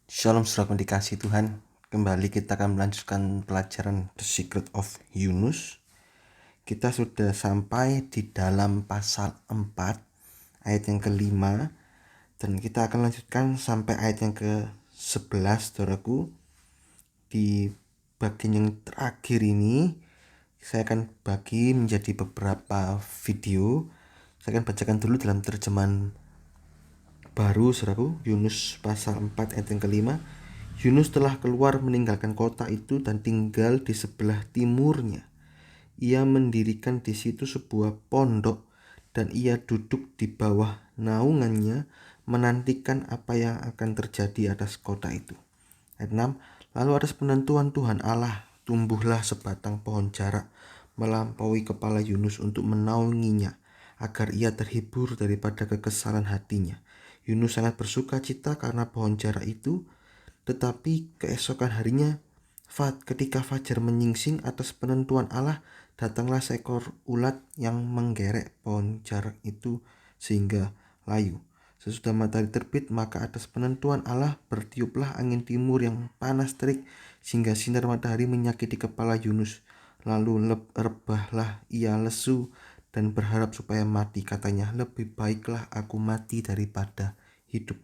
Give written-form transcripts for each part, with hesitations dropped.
Shalom saudara dikasih Tuhan. Kembali kita akan melanjutkan pelajaran The Secret of Yunus. Kita sudah sampai di dalam pasal 4 ayat yang kelima, dan kita akan lanjutkan sampai ayat yang ke-11 saudaraku. Di bagian yang terakhir ini saya akan bagi menjadi beberapa video. Saya akan bacakan dulu dalam terjemahan baru saudaraku, Yunus pasal 4 ayat yang kelima. Yunus telah keluar meninggalkan kota itu dan tinggal di sebelah timurnya. Ia mendirikan di situ sebuah pondok dan ia duduk di bawah naungannya menantikan apa yang akan terjadi atas kota itu. Ayat 6. Lalu atas penentuan Tuhan Allah tumbuhlah sebatang pohon jarak melampaui kepala Yunus untuk menaunginya agar ia terhibur daripada kekesalan hatinya. Yunus sangat bersuka cita karena pohon jarak itu. Tetapi keesokan harinya, ketika fajar menyingsing atas penentuan Allah, datanglah seekor ulat yang menggerek pohon jarak itu sehingga layu. Sesudah matahari terbit, maka atas penentuan Allah bertiuplah angin timur yang panas terik sehingga sinar matahari menyakiti kepala Yunus. Lalu rebahlah ia lesu dan berharap supaya mati. Katanya, lebih baiklah aku mati daripada hidup.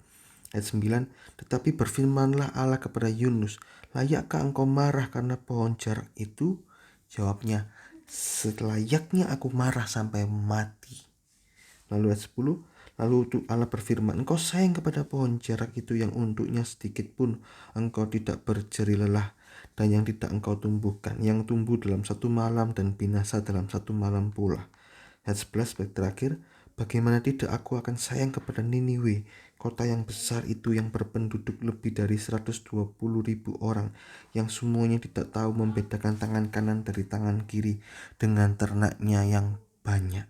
Ayat 9. Tetapi berfirmanlah Allah kepada Yunus, layakkah engkau marah karena pohon jarak itu? Jawabnya, selayaknya aku marah sampai mati. Lalu ayat 10. Lalu Allah berfirman, engkau sayang kepada pohon jarak itu yang untuknya sedikit pun engkau tidak berjeri lelah, dan yang tidak engkau tumbuhkan, yang tumbuh dalam satu malam dan binasa dalam satu malam pula. Ayat 11 baik terakhir. Bagaimana tidak aku akan sayang kepada Niniwe, kota yang besar itu yang berpenduduk lebih dari 120.000 orang, yang semuanya tidak tahu membedakan tangan kanan dari tangan kiri dengan ternaknya yang banyak.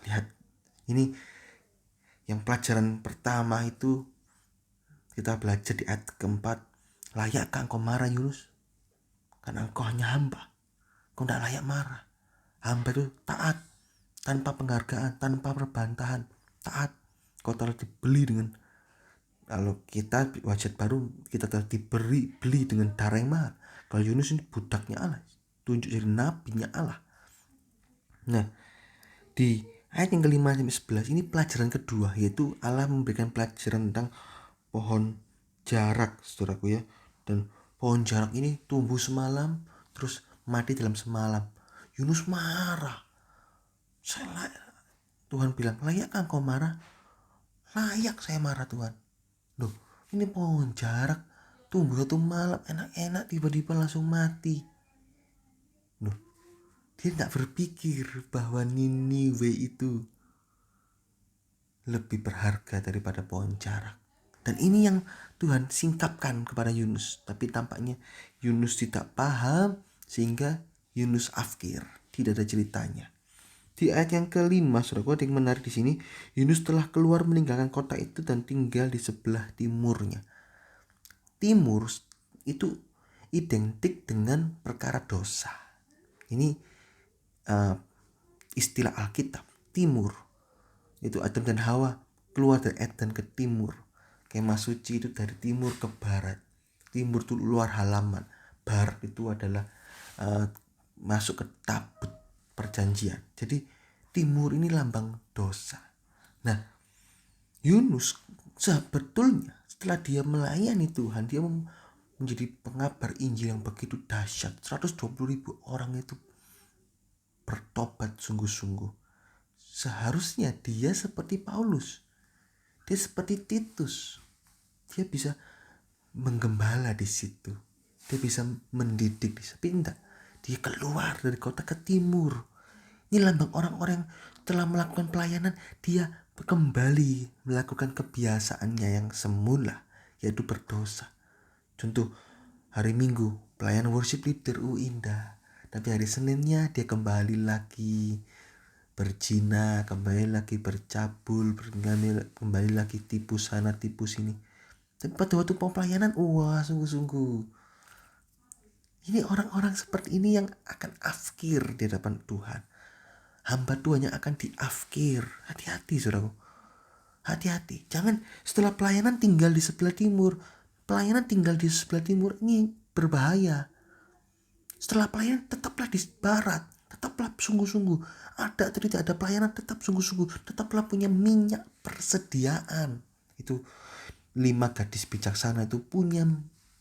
Lihat, ini yang pelajaran pertama itu kita belajar di ayat keempat. Layakkah engkau marah Yunus? Karena engkau hanya hamba. Engkau tidak layak marah. Hamba itu taat, tanpa penghargaan, tanpa perbantahan, taat. Kau telah dibeli dengan, kalau kita wajib baru, kita telah beli dengan darah yang mahal. Kalau Yunus ini budaknya Allah, tunjuk jadi nabinya Allah. Nah, di ayat yang kelima sampai 11 ini pelajaran kedua, yaitu Allah memberikan pelajaran tentang pohon jarak, saudaraku ya. Dan pohon jarak ini tumbuh semalam, terus mati dalam semalam. Yunus marah. Tuhan bilang, layakkah engkau marah? Layak saya marah Tuhan. Loh, ini pohon jarak tumbuh satu malam enak-enak, tiba-tiba langsung mati. Loh, dia tidak berpikir bahwa Niniwe itu lebih berharga daripada pohon jarak. Dan ini yang Tuhan singkapkan kepada Yunus. Tapi tampaknya Yunus tidak paham, sehingga Yunus afkir. Tidak ada ceritanya. Di ayat yang kelima, saudaraku, ada yang menarik di sini. Yunus telah keluar meninggalkan kota itu dan tinggal di sebelah timurnya. Timur itu identik dengan perkara dosa. Ini istilah Alkitab. Timur itu Adam dan Hawa keluar dari Eden ke timur. Kemah suci itu dari timur ke barat. Timur itu luar halaman. Barat itu adalah masuk ke tabut perjanjian. Jadi timur ini lambang dosa. Nah, Yunus sebetulnya setelah dia melayani Tuhan, dia menjadi pengabar Injil yang begitu dahsyat. 120.000 orang itu bertobat sungguh-sungguh. Seharusnya dia seperti Paulus, dia seperti Titus, dia bisa menggembala di situ, dia bisa mendidik di situ. Tapi enggak, dia keluar dari kota ke timur. Ini lambang orang-orang yang telah melakukan pelayanan, dia kembali melakukan kebiasaannya yang semula, yaitu berdosa. Contoh, hari Minggu pelayanan worship leader indah, tapi hari Seninnya dia kembali lagi berzina, kembali lagi bercabul, kembali lagi tipu sana tipu sini. Tapi pada waktu pelayanan, wah sungguh-sungguh. Ini orang-orang seperti ini yang akan afkir di hadapan Tuhan. Hamba Tuhan yang akan diafkir. Hati-hati saudaraku. Hati-hati. Jangan setelah pelayanan tinggal di sebelah timur. pelayanan tinggal di sebelah timur, ini berbahaya. Setelah pelayanan tetaplah di barat, tetaplah sungguh-sungguh. Ada atau tidak ada pelayanan, tetap sungguh-sungguh. Tetaplah punya minyak persediaan. Itu 5 gadis bijaksana itu punya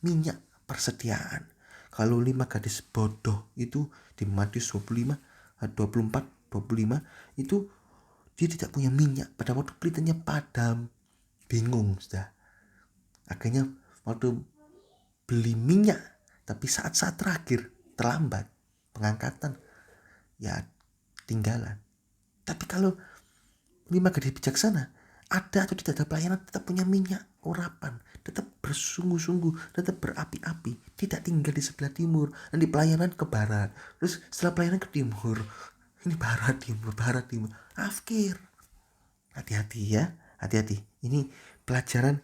minyak persediaan. Kalau 5 gadis bodoh itu di Matius 25, 24, 25 itu dia tidak punya minyak. Pada waktu pelitanya padam, bingung sudah. Akhirnya waktu beli minyak, tapi saat-saat terakhir terlambat pengangkatan, ya tinggalan. Tapi kalau 5 gadis bijaksana, ada atau tidak ada pelayanan, tetap punya minyak urapan, tetap bersungguh-sungguh, tetap berapi-api, tidak tinggal di sebelah timur, nanti pelayanan ke barat, terus setelah pelayanan ke timur, ini barat timur, afkir. Hati-hati ya, hati-hati. Ini pelajaran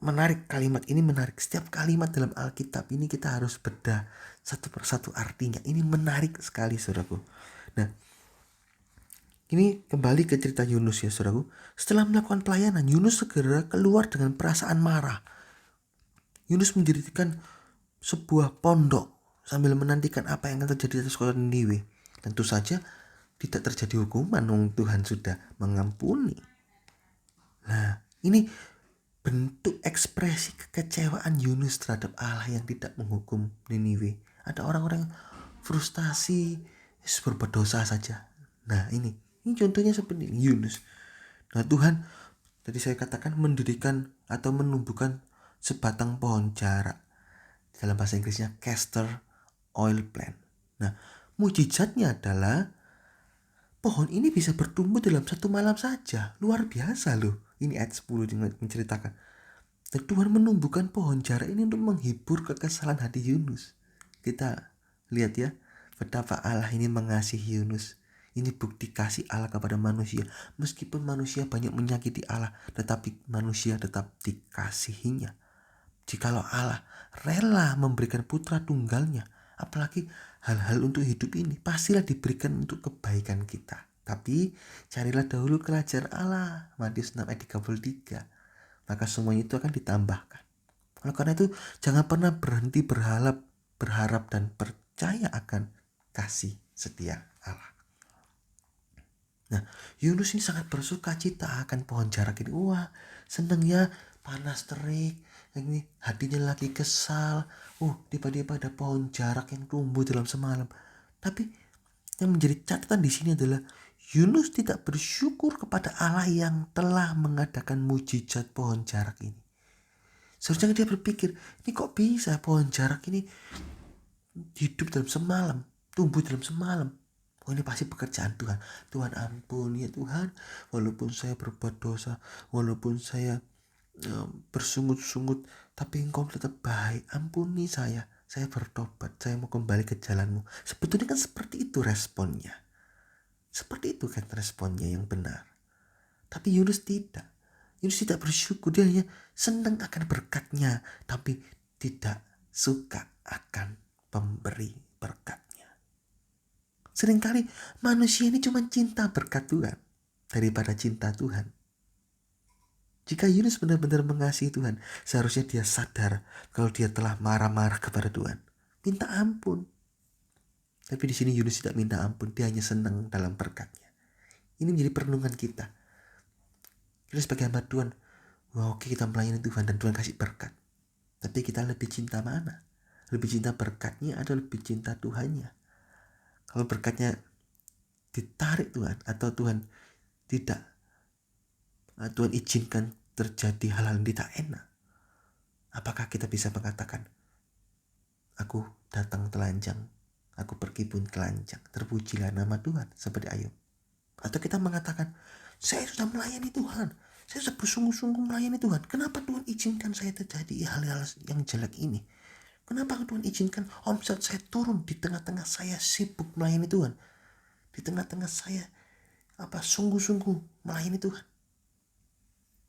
menarik, kalimat ini menarik. Setiap kalimat dalam Alkitab ini kita harus bedah satu persatu artinya. Ini menarik sekali, saudaraku. Nah, ini kembali ke cerita Yunus ya, saudaraku. Setelah melakukan pelayanan, Yunus segera keluar dengan perasaan marah. Yunus mendirikan sebuah pondok sambil menantikan apa yang akan terjadi atas kota Niniwe. Tentu saja tidak terjadi hukuman, Tuhan sudah mengampuni. Nah, ini bentuk ekspresi kekecewaan Yunus terhadap Allah yang tidak menghukum Niniwe. Ada orang-orang frustasi, berbuat dosa saja. Nah, ini contohnya seperti ini, Yunus. Nah, Tuhan tadi saya katakan mendirikan atau menumbuhkan sebatang pohon jarak. Dalam bahasa Inggrisnya castor oil plant. Nah, mujizatnya adalah pohon ini bisa bertumbuh dalam 1 malam saja. Luar biasa loh. Ini ayat 10 menceritakan. Dan Tuhan menumbuhkan pohon jarak ini untuk menghibur kekesalan hati Yunus. Kita lihat ya, betapa Allah ini mengasihi Yunus. Ini bukti kasih Allah kepada manusia. Meskipun manusia banyak menyakiti Allah, tetapi manusia tetap dikasihinya. Jikalau Allah rela memberikan putra tunggalnya, apalagi hal-hal untuk hidup ini, pastilah diberikan untuk kebaikan kita. Tapi carilah dahulu kerajaan Allah, Matius 6 ayat 33. Maka semuanya itu akan ditambahkan. Oleh karena itu, jangan pernah berhenti berharap dan percaya akan kasih setia Allah. Nah, Yunus ini sangat bersuka cita akan pohon jarak ini. Wah, seneng ya, panas terik. Ini hatinya lagi kesal. Tiba-tiba ada pohon jarak yang tumbuh dalam semalam. Tapi yang menjadi catatan di sini adalah Yunus tidak bersyukur kepada Allah yang telah mengadakan mujizat pohon jarak ini. Seharusnya dia berpikir, ini kok bisa pohon jarak ini hidup dalam semalam, tumbuh dalam semalam. Ini pasti pekerjaan Tuhan. Tuhan ampun ya Tuhan, walaupun saya berbuat dosa, walaupun saya bersungut-sungut, tapi Engkau tetap baik. Ampuni saya bertobat, saya mau kembali ke jalan-Mu. Sebetulnya kan seperti itu responnya. Seperti itu kan responnya yang benar. Tapi Yunus tidak. Yunus tidak bersyukur. Dia hanya senang akan berkatnya, tapi tidak suka akan pemberi berkatnya. Seringkali manusia ini cuma cinta berkat Tuhan daripada cinta Tuhan. Jika Yunus benar-benar mengasihi Tuhan, seharusnya dia sadar kalau dia telah marah-marah kepada Tuhan. Minta ampun. Tapi di sini Yunus tidak minta ampun, dia hanya senang dalam berkatnya. Ini menjadi perenungan kita. Kita sebagai hamba Tuhan, oke, kita melayani Tuhan dan Tuhan kasih berkat. Tapi kita lebih cinta mana? Lebih cinta berkatnya atau lebih cinta Tuhannya? Kalau berkatnya ditarik Tuhan atau Tuhan tidak, Tuhan izinkan terjadi hal-hal yang tidak enak, apakah kita bisa mengatakan, aku datang telanjang, aku pergi pun telanjang, terpujilah nama Tuhan, seperti Ayub? Atau kita mengatakan, saya sudah melayani Tuhan, saya sudah bersungguh-sungguh melayani Tuhan, kenapa Tuhan izinkan saya terjadi hal-hal yang jelek ini? Kenapa Tuhan izinkan omset saya turun di tengah-tengah saya sibuk melayani Tuhan, di tengah-tengah saya sungguh-sungguh melayani Tuhan?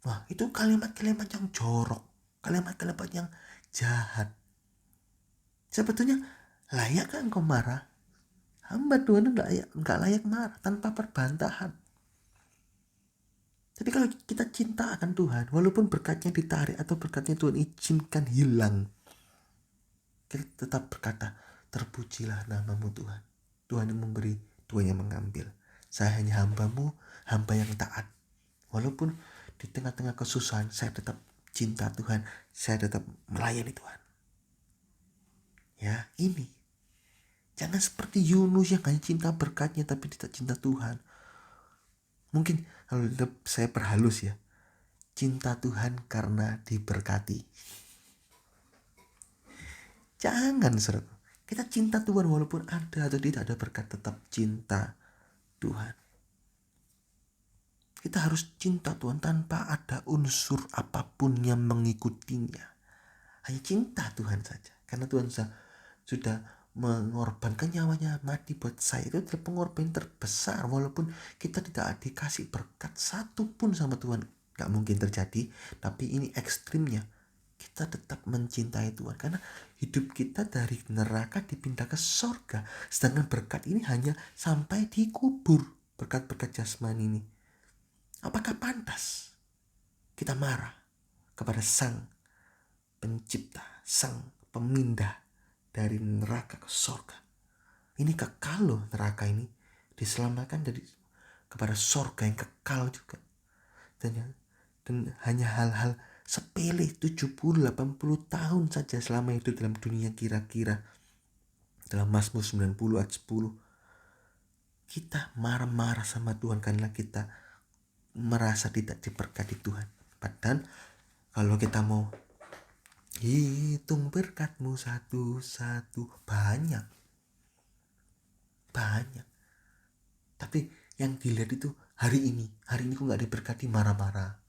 Wah, itu kalimat-kalimat yang jorok, kalimat-kalimat yang jahat. Sebetulnya layakkah engkau marah? Hamba Tuhan enggak layak marah tanpa perbantahan. Tapi kalau kita cinta akan Tuhan, walaupun berkatnya ditarik atau berkatnya Tuhan izinkan hilang, kita tetap berkata, terpujilah namamu Tuhan. Tuhan yang memberi, Tuhan yang mengambil. Saya hanya hambamu, hamba yang taat. Walaupun di tengah-tengah kesusahan, saya tetap cinta Tuhan, saya tetap melayani Tuhan. Ya, ini. Jangan seperti Yunus yang hanya cinta berkatnya tapi tidak cinta Tuhan. Mungkin kalau saya perhalus ya, cinta Tuhan karena diberkati. Jangan saudara. Kita cinta Tuhan walaupun ada atau tidak ada berkat, tetap cinta Tuhan. Kita harus cinta Tuhan tanpa ada unsur apapun yang mengikutinya. Hanya cinta Tuhan saja. Karena Tuhan sudah mengorbankan nyawanya, mati buat saya. Itu adalah pengorbanan terbesar. Walaupun kita tidak dikasih berkat satu pun sama Tuhan, gak mungkin terjadi. Tapi ini ekstrimnya. Kita tetap mencintai Tuhan. Karena hidup kita dari neraka dipindah ke sorga. Sedangkan berkat ini hanya sampai di kubur. Berkat-berkat jasmani ini. Apakah pantas kita marah kepada Sang Pencipta, Sang Pemindah dari neraka ke sorga? Ini kekal loh neraka ini. Diselamatkan dari kepada sorga yang kekal juga. Dan hanya hal-hal sepele 70-80 tahun saja selama hidup dalam dunia kira-kira. Dalam Mazmur 90 ayat 10. Kita marah-marah sama Tuhan karena kita merasa tidak diberkati Tuhan. Padahal kalau kita mau hitung berkatmu satu-satu, banyak. Tapi yang dilihat itu hari ini kok gak diberkati, marah-marah.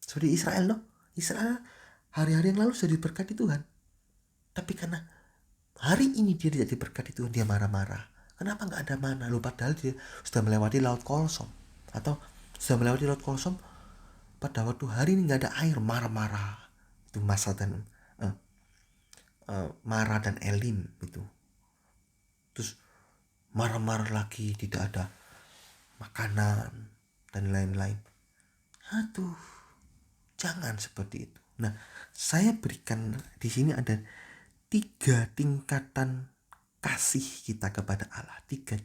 Seperti Israel loh. Israel hari-hari yang lalu sudah diberkati Tuhan. Tapi karena hari ini dia tidak diberkati Tuhan, dia marah-marah. Kenapa gak ada mana? Loh, padahal dia sudah melewati Laut Kolsom. Atau sudah melewati Laut Kolsom, pada waktu hari ini gak ada air, marah-marah. Itu Masa dan Mara dan Elim itu. Terus marah-marah lagi, tidak ada makanan dan lain-lain. Aduh, jangan seperti itu. Nah, saya berikan di sini ada 3 tingkatan kasih kita kepada Allah, 3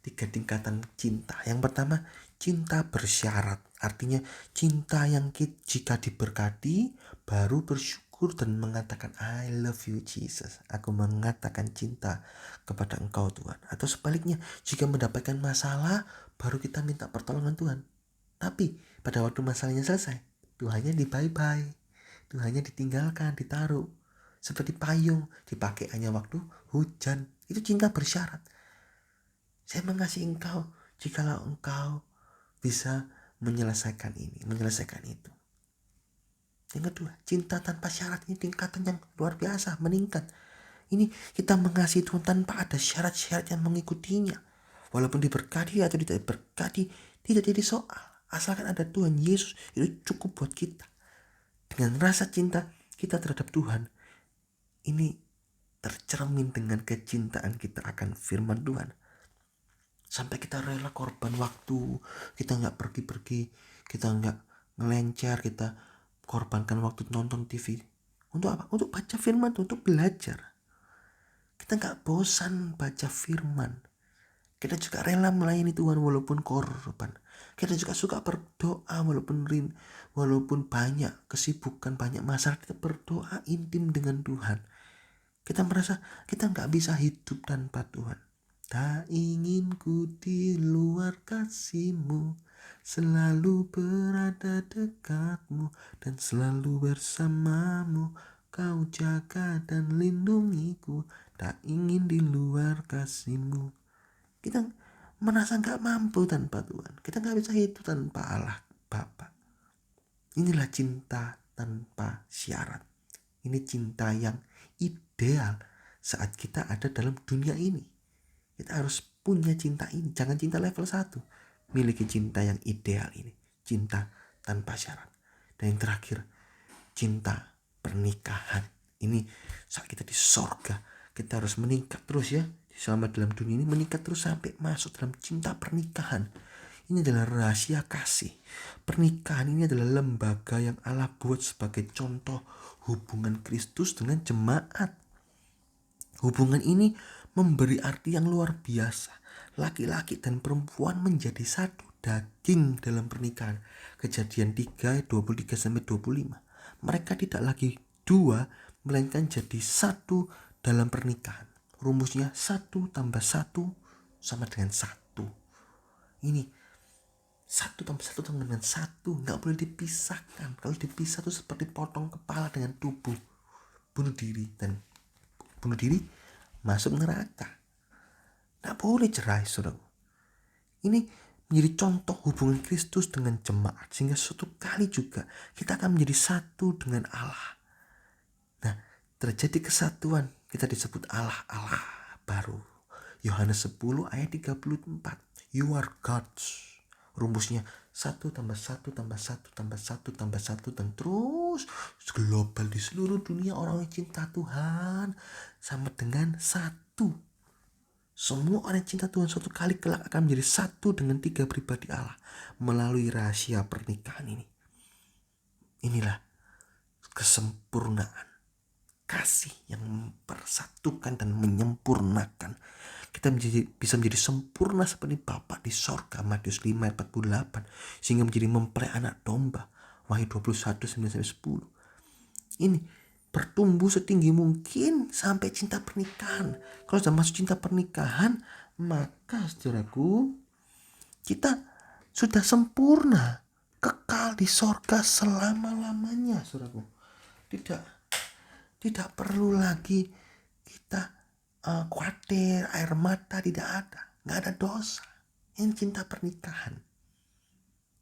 tingkatan cinta. Yang pertama, cinta bersyarat. Artinya cinta yang jika diberkati baru bersyukur dan mengatakan I love you Jesus. Aku mengatakan cinta kepada Engkau Tuhan. Atau sebaliknya, jika mendapatkan masalah baru kita minta pertolongan Tuhan. Tapi pada waktu masalahnya selesai, Tuhannya di bye-bye. Tuhannya ditinggalkan, ditaruh. Seperti payung, dipakai hanya waktu hujan. Itu cinta bersyarat. Saya mengasihi engkau jikalau engkau bisa menyelesaikan ini, menyelesaikan itu. Yang kedua, cinta tanpa syarat. Ini tingkatan yang luar biasa, meningkat. Ini kita mengasihi Tuhan tanpa ada syarat-syarat yang mengikutinya. Walaupun diberkati atau tidak diberkati, tidak jadi soal. Asalkan ada Tuhan Yesus, itu cukup buat kita. Dengan rasa cinta kita terhadap Tuhan, ini tercermin dengan kecintaan kita akan firman Tuhan. Sampai kita rela korban waktu, kita gak pergi-pergi, kita gak ngelencer, kita korbankan waktu nonton TV. Untuk apa? Untuk baca firman, untuk belajar. Kita gak bosan baca firman. Kita juga rela melayani Tuhan walaupun korban. Kita juga suka berdoa walaupun banyak kesibukan, banyak masalah. Kita berdoa intim dengan Tuhan. Kita merasa kita gak bisa hidup tanpa Tuhan. Tak ingin ku di luar kasih-Mu, selalu berada dekatmu dan selalu bersamamu. Kau jaga dan lindungiku, tak ingin di luar kasih-Mu. Kita merasa gak mampu tanpa Tuhan. Kita gak bisa hidup tanpa Allah Bapa. Inilah cinta tanpa syarat. Ini cinta yang ideal saat kita ada dalam dunia ini. Kita harus punya cinta ini. Jangan cinta level 1. Miliki cinta yang ideal ini. Cinta tanpa syarat. Dan yang terakhir, cinta pernikahan. Ini saat kita di sorga, kita harus meningkat terus ya. Selama dalam dunia ini meningkat terus sampai masuk dalam cinta pernikahan. Ini adalah rahasia kasih. Pernikahan ini adalah lembaga yang Allah buat sebagai contoh hubungan Kristus dengan jemaat. Hubungan ini memberi arti yang luar biasa. Laki-laki dan perempuan menjadi satu daging dalam pernikahan. Kejadian 3 ayat 23-25. Mereka tidak lagi dua, melainkan jadi satu dalam pernikahan. Rumusnya 1 tambah 1 sama dengan 1. Ini 1 tambah 1 sama dengan 1. Gak boleh dipisahkan. Kalau dipisah itu seperti potong kepala dengan tubuh. Bunuh diri masuk neraka. Gak boleh cerai, saudara. Ini menjadi contoh hubungan Kristus dengan jemaat. Sehingga suatu kali juga kita akan menjadi satu dengan Allah. Nah, terjadi kesatuan. Kita disebut Allah baru. Yohanes 10 ayat 34. You are God's. Rumusnya 1 tambah 1 tambah 1 tambah 1 tambah 1 dan terus global di seluruh dunia orang yang cinta Tuhan sama dengan 1. Semua orang yang cinta Tuhan suatu kali kelak akan menjadi satu dengan 3 pribadi Allah melalui rahasia pernikahan ini. Inilah kesempurnaan kasih yang mempersatukan dan menyempurnakan. Kita bisa menjadi sempurna seperti Bapa di sorga. Matius 5 ayat 48. Sehingga menjadi mempelai anak domba. Wahyu 21 9-10. Ini bertumbuh setinggi mungkin sampai cinta pernikahan. Kalau sudah masuk cinta pernikahan, maka saudaraku, kita sudah sempurna, kekal di sorga selama-lamanya, saudaraku. Tidak perlu lagi kita khawatir, air mata tidak ada. Gak ada dosa. Yang cinta pernikahan.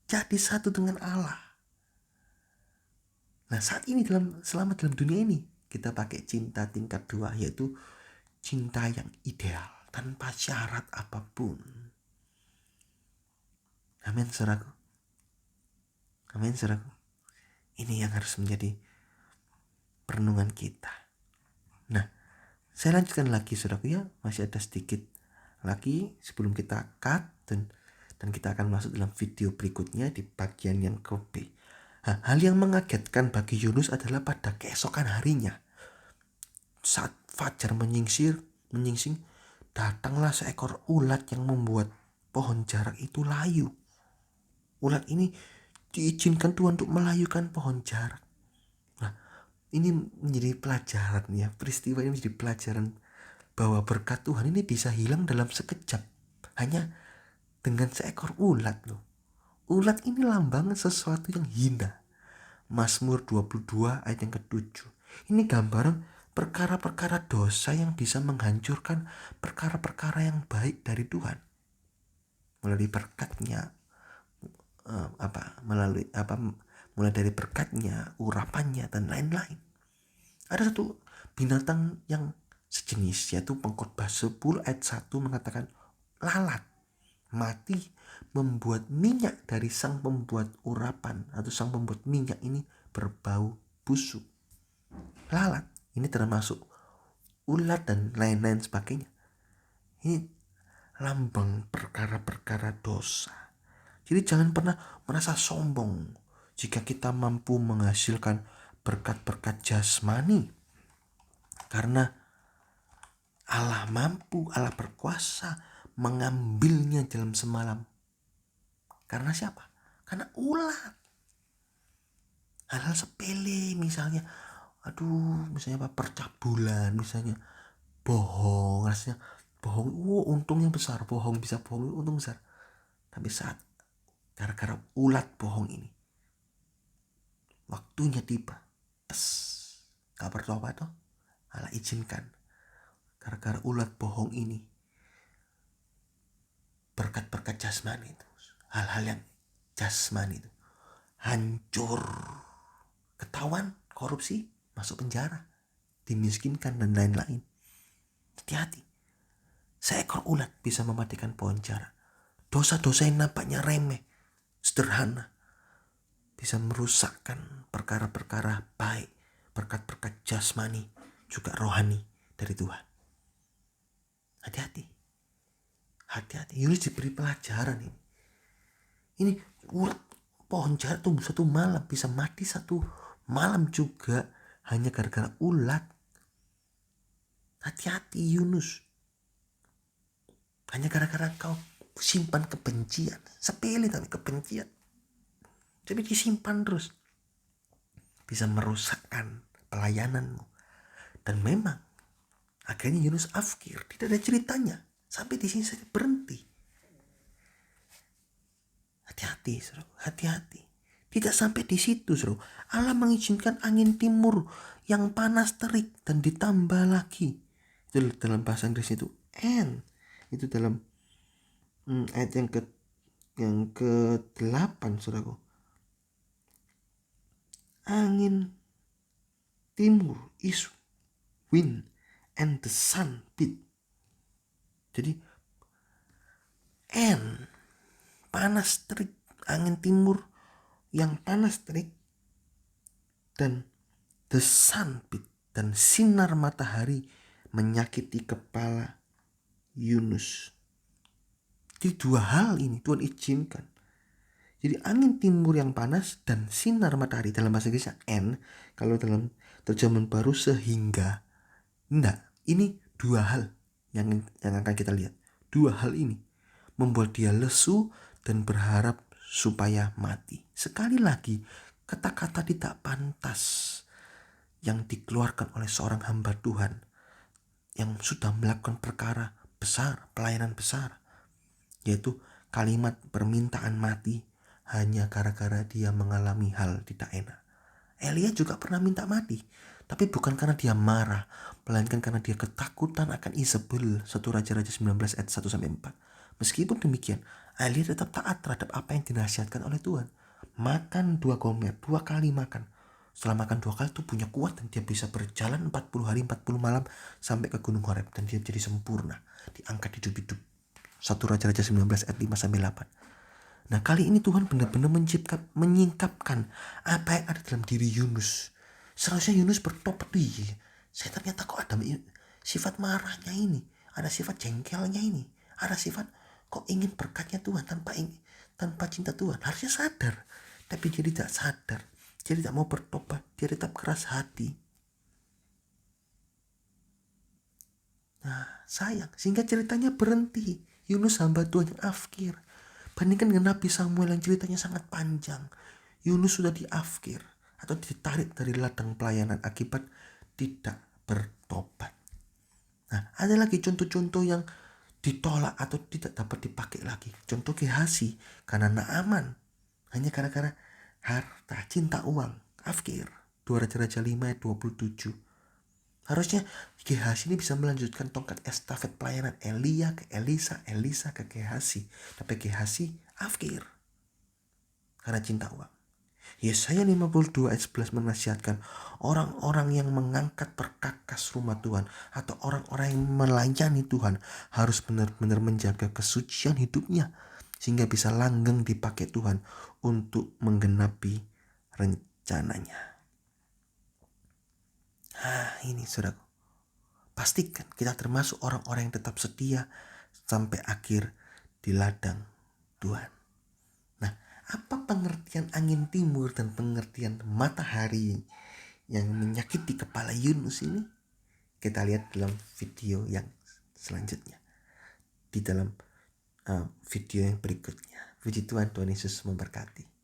Jadi satu dengan Allah. Nah saat ini selama dalam dunia ini kita pakai cinta tingkat 2, yaitu cinta yang ideal tanpa syarat apapun. Amin, saudaraku. Amin, saudaraku. Ini yang harus menjadi perenungan kita. Nah, saya lanjutkan lagi, saudaraku ya. Masih ada sedikit lagi sebelum kita cut dan kita akan masuk dalam video berikutnya di bagian yang ke B. Hal yang mengagetkan bagi Yunus adalah pada keesokan harinya, saat fajar menyingsing, datanglah seekor ulat yang membuat pohon jarak itu layu. Ulat ini diizinkan Tuhan untuk melayukan pohon jarak. Nah, ini menjadi pelajaran ya, peristiwa ini menjadi pelajaran bahwa berkat Tuhan ini bisa hilang dalam sekejap hanya dengan seekor ulat loh. Ulat ini lambang sesuatu yang hina. Mazmur 22 ayat yang ke-7. Ini gambaran perkara-perkara dosa yang bisa menghancurkan perkara-perkara yang baik dari Tuhan. Melalui berkatnya, mulai dari berkatnya, urapannya dan lain-lain. Ada satu binatang yang sejenis, yaitu Pengkhotbah 10 ayat 1 mengatakan lalat mati membuat minyak dari sang pembuat urapan atau sang pembuat minyak ini berbau busuk. Lalat ini termasuk ulat dan lain-lain sebagainya. Ini lambang perkara-perkara dosa. Jadi jangan pernah merasa sombong jika kita mampu menghasilkan berkat-berkat jasmani. Karena Allah mampu, Allah berkuasa mengambilnya dalam semalam. Karena siapa? Karena ulat. Hal-hal sepele misalnya, misalnya percabulan, misalnya bohong, rasanya bohong, untungnya besar, bohong bisa bohong, untung besar. Tapi saat gara-gara ulat bohong ini, waktunya tiba, kabar apa toh? Allah izinkan. Gara-gara ulat bohong ini, berkat-berkat jasmani itu, hal-hal yang jasmani itu hancur, ketahuan korupsi, masuk penjara, dimiskinkan dan lain-lain. Hati-hati, seekor ulat bisa mematikan pohon jarak. Dosa-dosa yang nampaknya remeh, sederhana, bisa merusakkan perkara-perkara baik, berkat-berkat jasmani juga rohani dari Tuhan. Hati-hati. Yunus diberi pelajaran ini. Ini ulat pohon jarak tumbuh satu malam, bisa mati satu malam juga hanya gara-gara ulat. Hati-hati Yunus. Hanya gara-gara kau simpan kebencian, sepele tapi kebencian, tapi disimpan terus, bisa merusakkan pelayananmu. Dan memang akhirnya Yunus afkir, tidak ada ceritanya, sampai di sini saja berhenti. Hati-hati, saudara, hati-hati. Tidak sampai di situ, saudara. Allah mengizinkan angin timur yang panas terik dan ditambah lagi. Itu dalam bahasa Inggris itu and. Itu dalam ayat yang ke-8, saudaraku. Angin timur is wind and the sun beat. Jadi and panas terik, angin timur yang panas terik, dan the sun beat, dan sinar matahari menyakiti kepala Yunus. Jadi dua hal ini Tuhan izinkan. Jadi angin timur yang panas dan sinar matahari, dalam bahasa Inggrisnya and, kalau dalam terjemahan baru sehingga. Enggak, ini dua hal yang akan kita lihat. Dua hal ini membuat dia lesu dan berharap supaya mati. Sekali lagi, kata-kata tidak pantas yang dikeluarkan oleh seorang hamba Tuhan yang sudah melakukan perkara besar, pelayanan besar, yaitu kalimat permintaan mati hanya gara-gara dia mengalami hal tidak enak. Elia juga pernah minta mati, tapi bukan karena dia marah, melainkan karena dia ketakutan akan Isabel. 1 Raja-Raja 19 ayat 1-4. Meskipun demikian, Elia tetap taat terhadap apa yang dinasihatkan oleh Tuhan. Makan 2 gomer, 2 kali makan. Setelah makan 2 kali tubuhnya kuat dan dia bisa berjalan 40 hari 40 malam sampai ke Gunung Horeb, dan dia jadi sempurna, diangkat hidup-hidup. 1 Raja-Raja 19 ayat 5-8. Nah, kali ini Tuhan benar-benar menyingkapkan apa yang ada dalam diri Yunus. Seharusnya Yunus bertobat, saya ternyata kok ada sifat marahnya ini, ada sifat jengkelnya ini, ada sifat kok ingin berkatnya Tuhan tanpa cinta Tuhan. Harusnya sadar, tapi dia tidak sadar. Dia tidak mau bertobat, dia tetap keras hati. Nah, sayang, sehingga ceritanya berhenti. Yunus hamba Tuhan yang afkir. Bandingkan dengan Nabi Samuel yang ceritanya sangat panjang. Yunus sudah diafkir atau ditarik dari ladang pelayanan akibat tidak bertobat. Nah, ada lagi contoh-contoh yang ditolak atau tidak dapat dipakai lagi. Contoh Gehasi, karena Naaman hanya gara-gara harta, cinta uang, afkir. 2 Raja-Raja 5 ayat 27. Harusnya Gehasi ini bisa melanjutkan tongkat estafet pelayanan Elia ke Elisa, Elisa ke Gehasi. Tapi Gehasi afkir karena cinta uang. Yesaya 52 ayat 11 menasihatkan orang-orang yang mengangkat perkakas rumah Tuhan atau orang-orang yang melayani Tuhan harus benar-benar menjaga kesucian hidupnya sehingga bisa langgeng dipakai Tuhan untuk menggenapi rencananya. Ini saudaraku, pastikan kita termasuk orang-orang yang tetap setia sampai akhir di ladang Tuhan. Nah, apa pengertian angin timur dan pengertian matahari yang menyakiti kepala Yunus ini? Kita lihat dalam video yang selanjutnya, di dalam video yang berikutnya. Puji Tuhan, Tuhan Yesus memberkati.